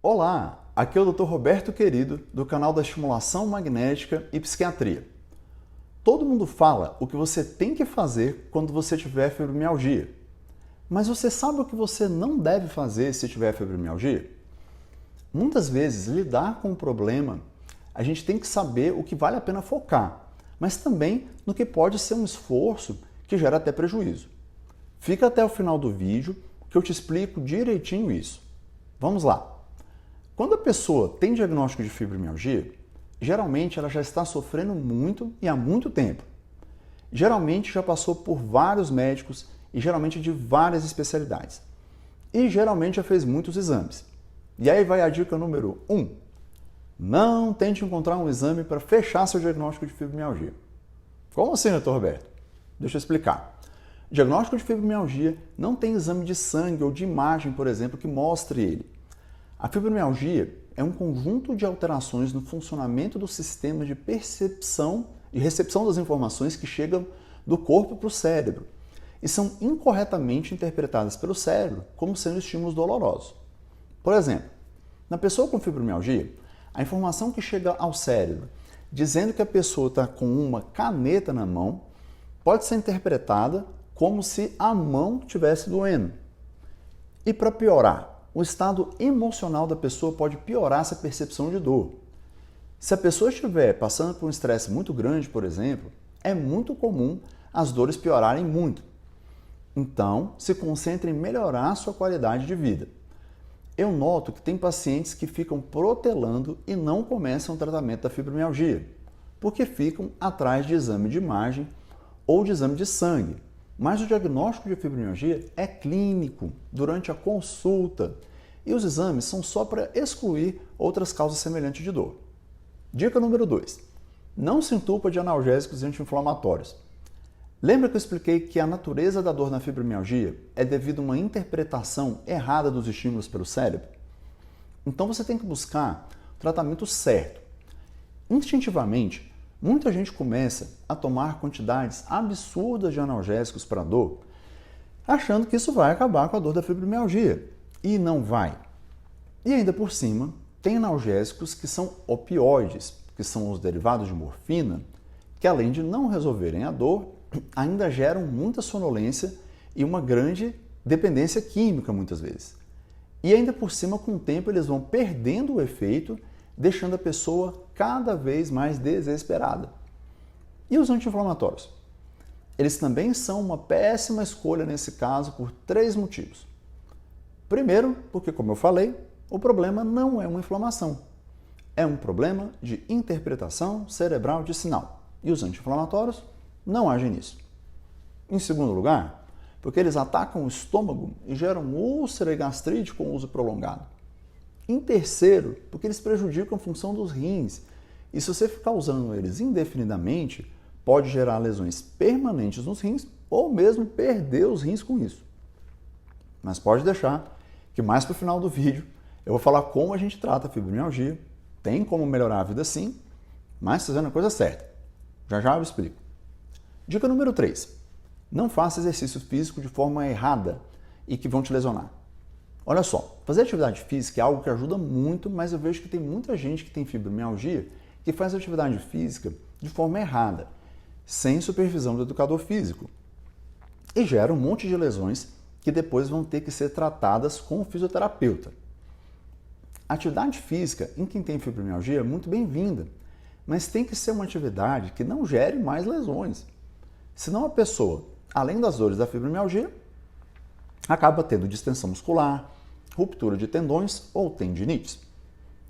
Olá, aqui é o Dr. Roberto Querido, do canal da Estimulação Magnética e Psiquiatria. Todo mundo fala o que você tem que fazer quando você tiver fibromialgia. Mas você sabe o que você não deve fazer se tiver fibromialgia? Muitas vezes, lidar com o problema, a gente tem que saber o que vale a pena focar, mas também no que pode ser um esforço que gera até prejuízo. Fica até o final do vídeo que eu te explico direitinho isso. Vamos lá! Quando a pessoa tem diagnóstico de fibromialgia, geralmente ela já está sofrendo muito e há muito tempo. Geralmente já passou por vários médicos e geralmente de várias especialidades. E geralmente já fez muitos exames. E aí vai a dica número 1. Não tente encontrar um exame para fechar seu diagnóstico de fibromialgia. Como assim, Dr. Roberto? Deixa eu explicar. Diagnóstico de fibromialgia não tem exame de sangue ou de imagem, por exemplo, que mostre ele. A fibromialgia é um conjunto de alterações no funcionamento do sistema de percepção e recepção das informações que chegam do corpo para o cérebro e são incorretamente interpretadas pelo cérebro como sendo estímulos dolorosos. Por exemplo, na pessoa com fibromialgia, a informação que chega ao cérebro dizendo que a pessoa está com uma caneta na mão pode ser interpretada como se a mão estivesse doendo. E para piorar, o estado emocional da pessoa pode piorar essa percepção de dor. Se a pessoa estiver passando por um estresse muito grande, por exemplo, é muito comum as dores piorarem muito. Então, se concentre em melhorar a sua qualidade de vida. Eu noto que tem pacientes que ficam protelando e não começam o tratamento da fibromialgia, porque ficam atrás de exame de imagem ou de exame de sangue. Mas o diagnóstico de fibromialgia é clínico, durante a consulta, e os exames são só para excluir outras causas semelhantes de dor. Dica número 2. Não se entupa de analgésicos e anti-inflamatórios. Lembra que eu expliquei que a natureza da dor na fibromialgia é devido a uma interpretação errada dos estímulos pelo cérebro? Então você tem que buscar o tratamento certo. Instintivamente, muita gente começa a tomar quantidades absurdas de analgésicos para dor, achando que isso vai acabar com a dor da fibromialgia. E não vai. E ainda por cima, tem analgésicos que são opioides, que são os derivados de morfina, que além de não resolverem a dor, ainda geram muita sonolência e uma grande dependência química muitas vezes. E ainda por cima, com o tempo, eles vão perdendo o efeito, deixando a pessoa cada vez mais desesperada. E os anti-inflamatórios? Eles também são uma péssima escolha nesse caso por 3 motivos. Primeiro, porque, como eu falei, o problema não é uma inflamação. É um problema de interpretação cerebral de sinal. E os anti-inflamatórios não agem nisso. Em segundo lugar, porque eles atacam o estômago e geram úlcera e gastrite com uso prolongado. Em terceiro, porque eles prejudicam a função dos rins. E se você ficar usando eles indefinidamente, pode gerar lesões permanentes nos rins ou mesmo perder os rins com isso. Mas pode deixar que mais para o final do vídeo eu vou falar como a gente trata a fibromialgia, tem como melhorar a vida sim, mas fazendo a coisa certa. Já já eu explico. Dica número 3. Não faça exercício físico de forma errada e que vão te lesionar. Olha só, fazer atividade física é algo que ajuda muito, mas eu vejo que tem muita gente que tem fibromialgia que faz atividade física de forma errada, sem supervisão do educador físico. E gera um monte de lesões que depois vão ter que ser tratadas com o fisioterapeuta. A atividade física em quem tem fibromialgia é muito bem-vinda, mas tem que ser uma atividade que não gere mais lesões. Senão a pessoa, além das dores da fibromialgia, acaba tendo distensão muscular, ruptura de tendões ou tendinites.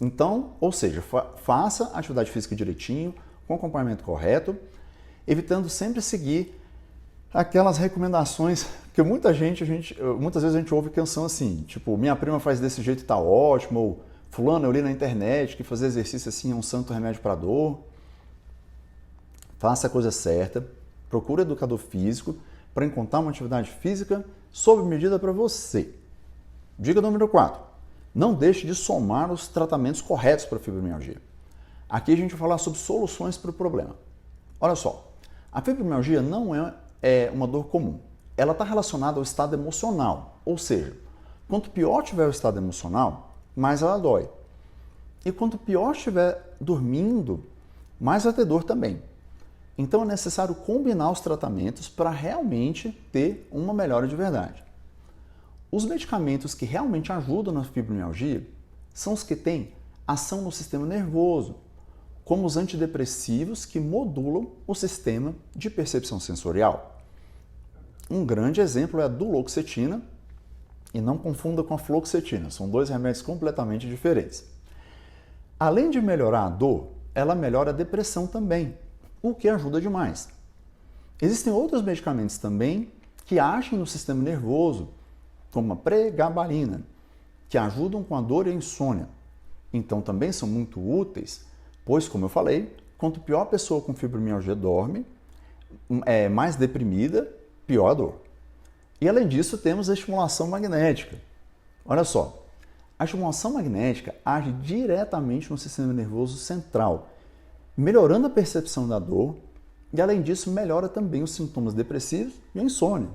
Então, ou seja, faça a atividade física direitinho, com acompanhamento correto, evitando sempre seguir aquelas recomendações que muitas vezes a gente ouve que são assim, tipo, minha prima faz desse jeito e tá ótimo, ou fulano, eu li na internet que fazer exercício assim é um santo remédio para dor. Faça a coisa certa, procure educador físico para encontrar uma atividade física sob medida para você. Dica número 4. Não deixe de somar os tratamentos corretos para a fibromialgia. Aqui a gente vai falar sobre soluções para o problema. Olha só, a fibromialgia não é uma dor comum. Ela está relacionada ao estado emocional, ou seja, quanto pior tiver o estado emocional, mais ela dói. E quanto pior estiver dormindo, mais vai ter dor também. Então é necessário combinar os tratamentos para realmente ter uma melhora de verdade. Os medicamentos que realmente ajudam na fibromialgia são os que têm ação no sistema nervoso, como os antidepressivos que modulam o sistema de percepção sensorial. Um grande exemplo é a duloxetina, e não confunda com a fluoxetina, são dois remédios completamente diferentes. Além de melhorar a dor, ela melhora a depressão também, o que ajuda demais. Existem outros medicamentos também que agem no sistema nervoso, como a pregabalina, que ajudam com a dor e a insônia. Então também são muito úteis, pois, como eu falei, quanto pior a pessoa com fibromialgia dorme, mais deprimida, pior a dor. E além disso, temos a estimulação magnética. Olha só, a estimulação magnética age diretamente no sistema nervoso central, melhorando a percepção da dor e, além disso, melhora também os sintomas depressivos e a insônia.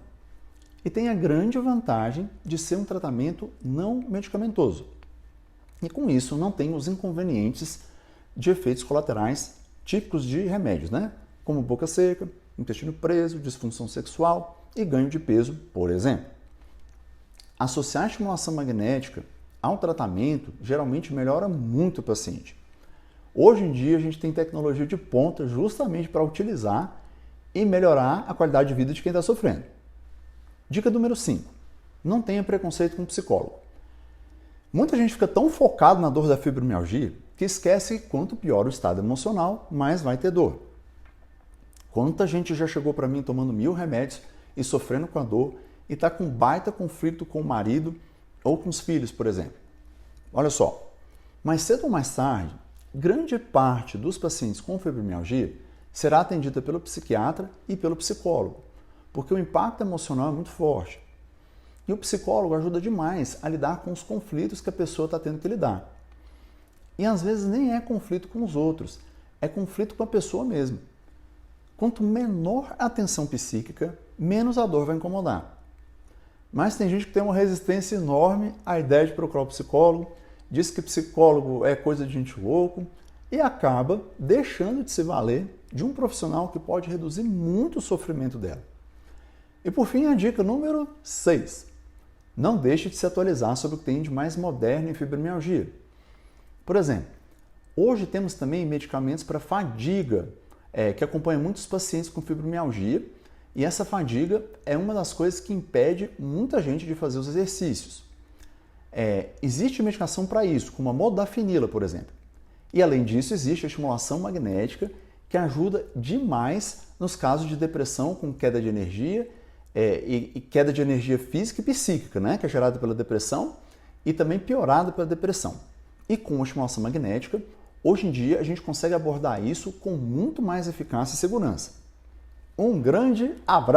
E tem a grande vantagem de ser um tratamento não medicamentoso. E com isso não tem os inconvenientes de efeitos colaterais típicos de remédios, como boca seca, intestino preso, disfunção sexual e ganho de peso, por exemplo. Associar a estimulação magnética ao tratamento geralmente melhora muito o paciente. Hoje em dia a gente tem tecnologia de ponta justamente para utilizar e melhorar a qualidade de vida de quem está sofrendo. Dica número 5. Não tenha preconceito com o psicólogo. Muita gente fica tão focado na dor da fibromialgia que esquece que quanto pior o estado emocional, mais vai ter dor. Quanta gente já chegou para mim tomando 1000 remédios e sofrendo com a dor e está com baita conflito com o marido ou com os filhos, por exemplo. Olha só, mais cedo ou mais tarde, grande parte dos pacientes com fibromialgia será atendida pelo psiquiatra e pelo psicólogo, porque o impacto emocional é muito forte. E o psicólogo ajuda demais a lidar com os conflitos que a pessoa está tendo que lidar. E às vezes nem é conflito com os outros, é conflito com a pessoa mesmo. Quanto menor a tensão psíquica, menos a dor vai incomodar. Mas tem gente que tem uma resistência enorme à ideia de procurar o psicólogo, diz que psicólogo é coisa de gente louco e acaba deixando de se valer de um profissional que pode reduzir muito o sofrimento dela. E por fim, a dica número 6. Não deixe de se atualizar sobre o que tem de mais moderno em fibromialgia. Por exemplo, hoje temos também medicamentos para fadiga, que acompanham muitos pacientes com fibromialgia, e essa fadiga é uma das coisas que impede muita gente de fazer os exercícios. Existe medicação para isso, como a modafinila, por exemplo. E além disso, existe a estimulação magnética, que ajuda demais nos casos de depressão com queda de energia, e queda de energia física e psíquica, que é gerada pela depressão e também piorada pela depressão. E com a estimulação magnética, hoje em dia a gente consegue abordar isso com muito mais eficácia e segurança. Um grande abraço!